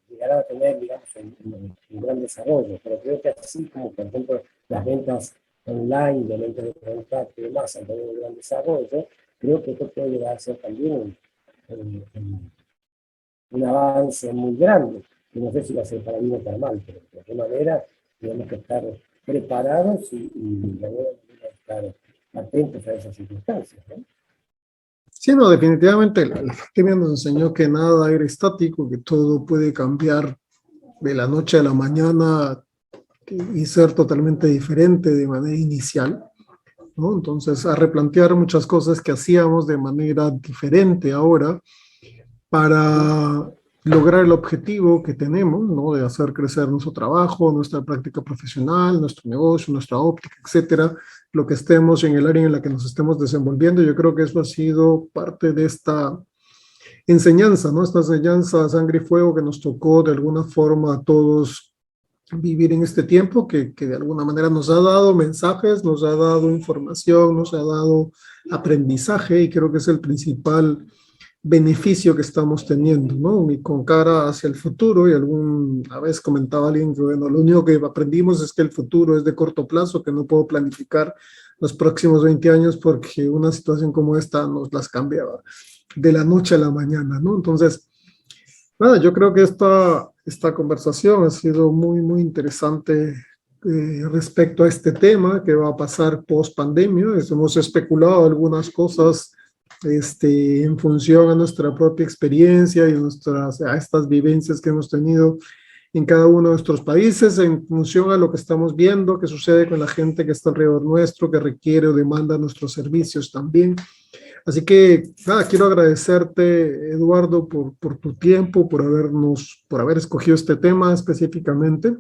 llegará a tener, digamos, un gran desarrollo, pero creo que así como, por ejemplo, las ventas online, de lentes de contacto y demás han tenido un gran desarrollo, creo que esto puede llegar a ser también un avance muy grande, que no sé si va a ser para bien o para mal, pero de alguna manera tenemos que estar preparados y de alguna manera estar atentos a esas circunstancias, ¿no? Sí, no, definitivamente la pandemia nos enseñó que nada era estático, que todo puede cambiar de la noche a la mañana y ser totalmente diferente de manera inicial, ¿no? Entonces, a replantear muchas cosas que hacíamos de manera diferente ahora para lograr el objetivo que tenemos, ¿no? De hacer crecer nuestro trabajo, nuestra práctica profesional, nuestro negocio, nuestra óptica, etcétera, lo que estemos en el área en la que nos estemos desenvolviendo. Yo creo que eso ha sido parte de esta enseñanza, ¿no? Esta enseñanza a sangre y fuego que nos tocó de alguna forma a todos vivir en este tiempo, que de alguna manera nos ha dado mensajes, nos ha dado información, nos ha dado aprendizaje, y creo que es el principal beneficio que estamos teniendo, ¿no? Y con cara hacia el futuro, y alguna vez comentaba alguien que, bueno, lo único que aprendimos es que el futuro es de corto plazo, que no puedo planificar los próximos 20 años porque una situación como esta nos las cambiaba de la noche a la mañana, ¿no? Entonces, nada, yo creo que esta conversación ha sido muy, muy interesante respecto a este tema que va a pasar post pandemia. Hemos especulado algunas cosas en función a nuestra propia experiencia y a estas vivencias que hemos tenido en cada uno de nuestros países, en función a lo que estamos viendo, que sucede con la gente que está alrededor nuestro, que requiere o demanda nuestros servicios también. Así que, nada, quiero agradecerte, Eduardo, por tu tiempo, por haber escogido este tema específicamente.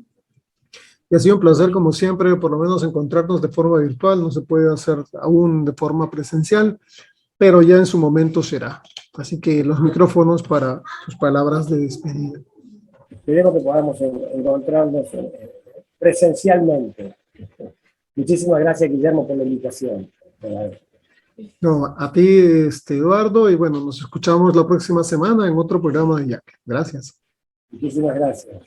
Y ha sido un placer, como siempre, por lo menos encontrarnos de forma virtual. No se puede hacer aún de forma presencial, pero ya en su momento será. Así que los micrófonos para sus palabras de despedida. Esperemos que podamos encontrarnos presencialmente. Muchísimas gracias, Guillermo, por la invitación. No, a ti, Eduardo, y bueno, nos escuchamos la próxima semana en otro programa de Jack. Gracias. Muchísimas gracias.